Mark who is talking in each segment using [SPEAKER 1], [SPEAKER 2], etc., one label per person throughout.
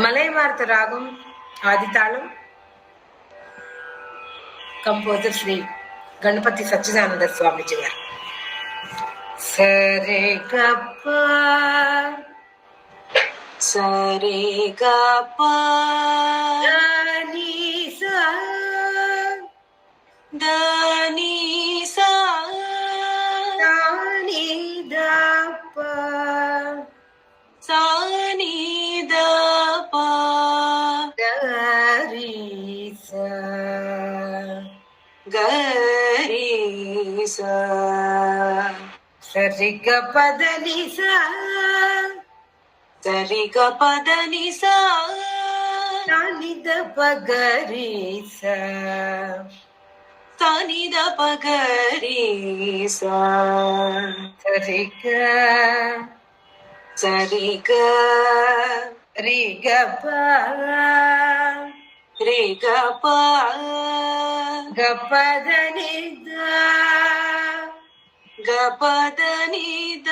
[SPEAKER 1] மலைமார்த்த ராகம் ஆதித்தாளம். कंपोजर श्री गणपति सच्चिदानंद स्वामी जी गाరు. సరే గప్ప
[SPEAKER 2] సరే గప్ప
[SPEAKER 1] దని సా
[SPEAKER 2] దని సా
[SPEAKER 1] దని దప
[SPEAKER 2] సాని దప
[SPEAKER 1] గరి సా
[SPEAKER 2] గరి సా
[SPEAKER 1] సరి గప దని సా
[SPEAKER 2] సరి గప దని సా
[SPEAKER 1] దని దప గరి సా
[SPEAKER 2] సాని దప గరి సా
[SPEAKER 1] సరి గ
[SPEAKER 2] సరి గ
[SPEAKER 1] రి గప
[SPEAKER 2] రి గప
[SPEAKER 1] గప దని ద
[SPEAKER 2] గప దని ద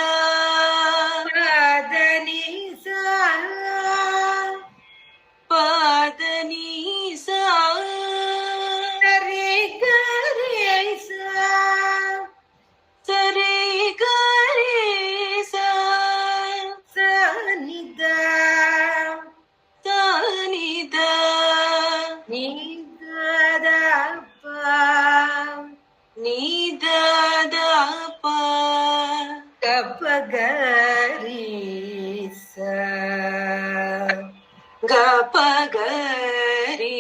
[SPEAKER 1] దని సా
[SPEAKER 2] ప దని సా
[SPEAKER 1] సరి గరి సా
[SPEAKER 2] సరి గరి సా
[SPEAKER 1] సని ద
[SPEAKER 2] సాని ద
[SPEAKER 1] ని ద దప
[SPEAKER 2] ని ద ద ప
[SPEAKER 1] గప గరి సా
[SPEAKER 2] గప గరి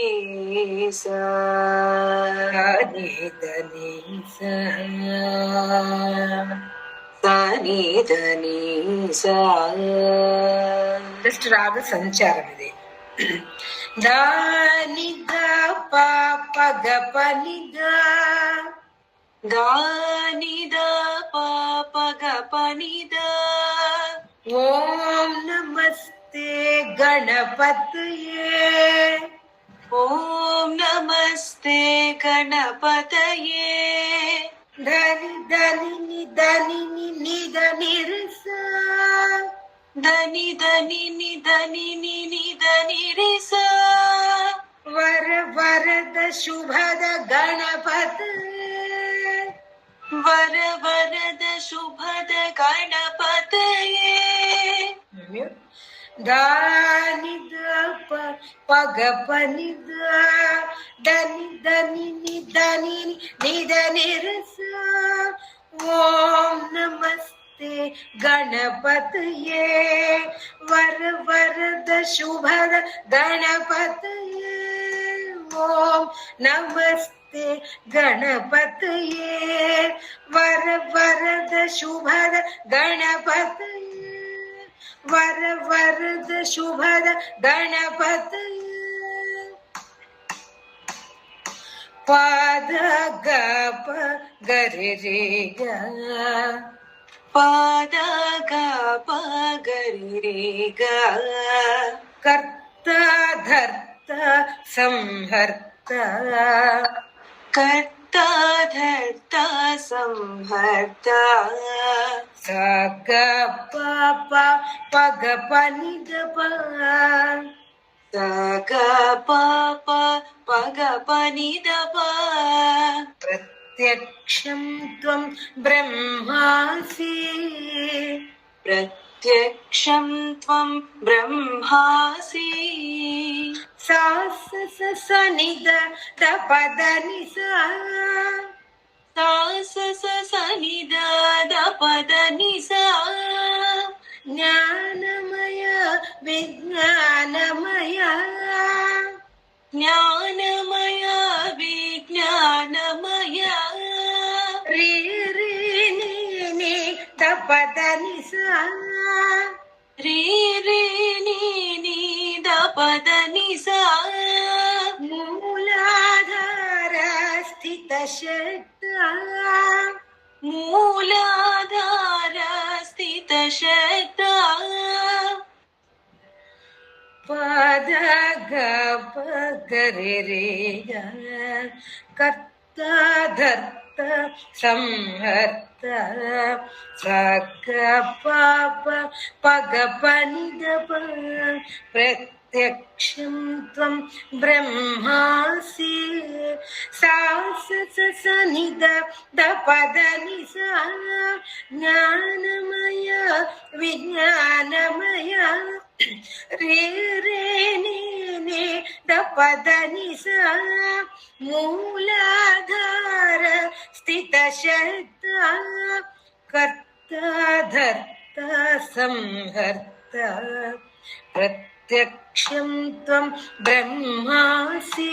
[SPEAKER 2] సా
[SPEAKER 1] దని దని సా
[SPEAKER 2] సాని దని సా
[SPEAKER 1] జస్ట్ రాగ సంచారం ఇది. దాని ద ప గ ప ని ద
[SPEAKER 2] దాని ద ప ప గ ప ని ద
[SPEAKER 1] ఓం నమస్తే గణపతయే
[SPEAKER 2] ఓం నమస్తే గణపతయే
[SPEAKER 1] ధని ధని ని ధని ని ని ధని రిస
[SPEAKER 2] ధని ధని ని ధని ని ని ధని రి సా
[SPEAKER 1] వర వరద శుభద గణపత
[SPEAKER 2] వర వరద శుభద గణపతయే
[SPEAKER 1] దాని ద ప గ ప ని ద ధని ధని ని ధని ని ధని రిస ఓం నమస్తే గణపతయే వర వరద శుభద గణపతయే ఓం నమస్తే గణపతయే వర వరద శుభద గణపతయే వర వరద శుభద గణపతయే పాద గ ప గరి రి గ
[SPEAKER 2] పాద గ ప గరి రి గ
[SPEAKER 1] కర్త ధర్త సంహర్త
[SPEAKER 2] కర్త ధర్త సంహర్త
[SPEAKER 1] స గ ప ప ప గ ప ని ద ప
[SPEAKER 2] స గ ప ప ప గ ప ని ద ప
[SPEAKER 1] ప్రత్యక్షం త్వం బ్రహ్మాసి
[SPEAKER 2] ప్రత్యక్షం త్వం బ్రహ్మాసి
[SPEAKER 1] సా స స స ని ద ద ప ద ని సా
[SPEAKER 2] సా స స స ని ద ద ప ద ని సా
[SPEAKER 1] జ్ఞానమయ విజ్ఞానమయ
[SPEAKER 2] జ్ఞానమయ విజ్ఞానమయ
[SPEAKER 1] రి రి ని ని ద ప ద ని సా
[SPEAKER 2] రి రి ని ని ద ప ద ని సా
[SPEAKER 1] మూలాధార స్థిత శక్త
[SPEAKER 2] మూలాధార స్థిత శక్త
[SPEAKER 1] పద గ ప గరి రి గ కర్త ధర్త సంహర్త స గ ప ప గ ప ని ద ప प्रत्यक्षं त्वं ब्रह्मासि सा स स स नि द द पद नि सा ज्ञानमय विज्ञानमय रे रे नि नि द पद नि सा मूलाधार स्थितशक्ता कर्ता धर्ता संहर्ता प्रत्यक्षं त्वं ब्रह्मासि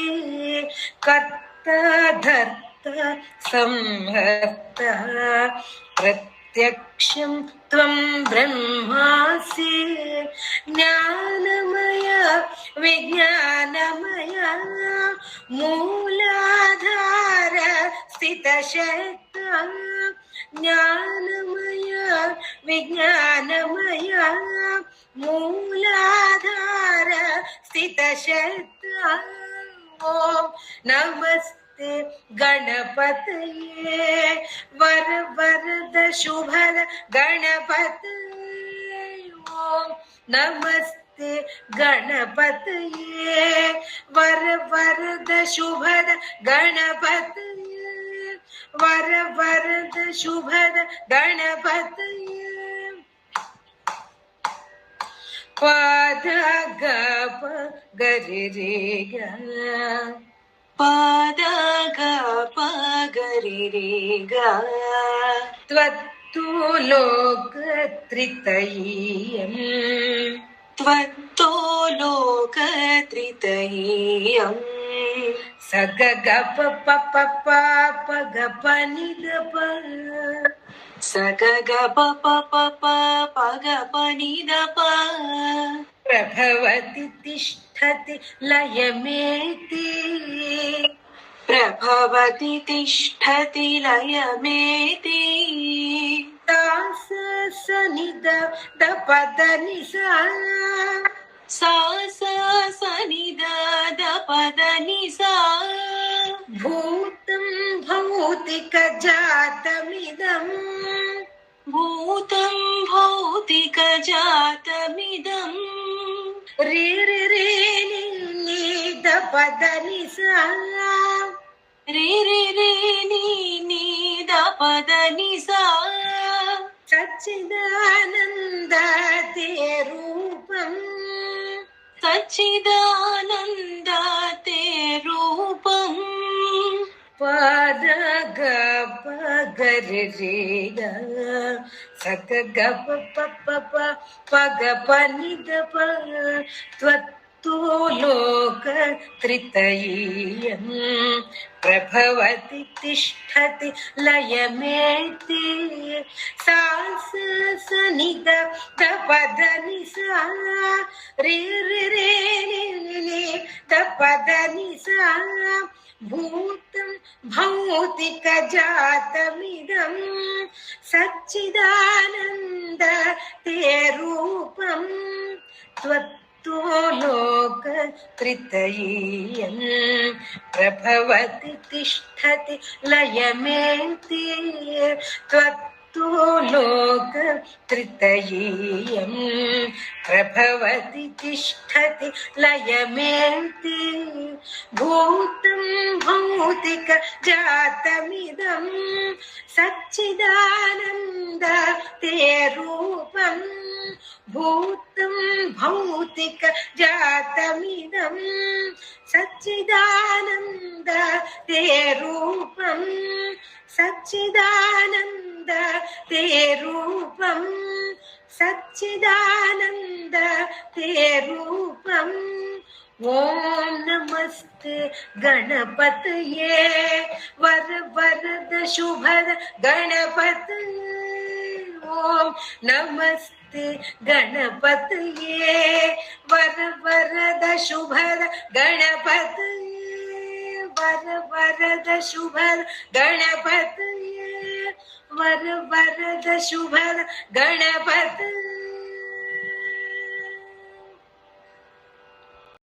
[SPEAKER 1] कर्ता धर्ता संहर्ता प्रत्यक्षं त्वं ब्रह्मासि ज्ञानमय विज्ञानमय मूलाधार स्थितशक्ता ज्ञानमय विज्ञानमय मूलाधार स्थितशक्ता ओम नमस्ते गणपतये वर वरद शुभद गणपतये ओम नमस्ते गणपतये वर वरद शुभद गणपतये वर वरद शुभद गणपतये पद ग प गरि रे ग
[SPEAKER 2] पद ग प गरि रे ग
[SPEAKER 1] त्वत्तु लोकत्रितय्यम्
[SPEAKER 2] त्वत्तो लोकत्रितय्यम्
[SPEAKER 1] स ग ग प प प प प ग प नि द प
[SPEAKER 2] स ग ग प प प प प ग प नि द प
[SPEAKER 1] प्रभवति तिष्ठति लयमेति
[SPEAKER 2] प्रभवति तिष्ठति लयमेति
[SPEAKER 1] तास स नि द द पद नि सा
[SPEAKER 2] सा स स नि द द पद नि सा
[SPEAKER 1] भूतं भौतिक जातमिदम्
[SPEAKER 2] भूतं भौतिक जातमिदम्
[SPEAKER 1] रे रे रे नि नि द पद नि सा
[SPEAKER 2] रे रे रे नि नि द पद नि सा
[SPEAKER 1] सच्चिदानन्द ते रूपम्
[SPEAKER 2] सच्चिदानन्द ते रूपम्
[SPEAKER 1] पद ग प गरि रे ग स ग ग प प प प प ग प नि द प त्वत्तो लोकत्रितय्यम् प्रभवति तिष्ठति लयमेति सा स स नि द द पद नि सा रे रे रे नि नि द पद नि सा भूतं भौतिक जातमिदं सच्चिदानन्द ते रूपम् त्वत्तो लोकत्रितय्यम् प्रभवति तिष्ठति लयमेति त्वत्तो लोकत्रितय्यम् प्रभवति तिष्ठति लयमेति भूतं भौतिक जातमिदं सच्चिदानन्द ते रूपम् भूतं भौतिक जातमिदं सच्चिदानन्द ते रूपम् सच्चिदानन्द ते रूपम् सच्चिदानन्द ते रूपम् ओम नमस्ते गणपतये वर वरद शुभद गणपतये ओम नमस्ते गणपतये वर वरद शुभद गणपतये वर वरद शुभद गणपतये वर वरद शुभद गणपतये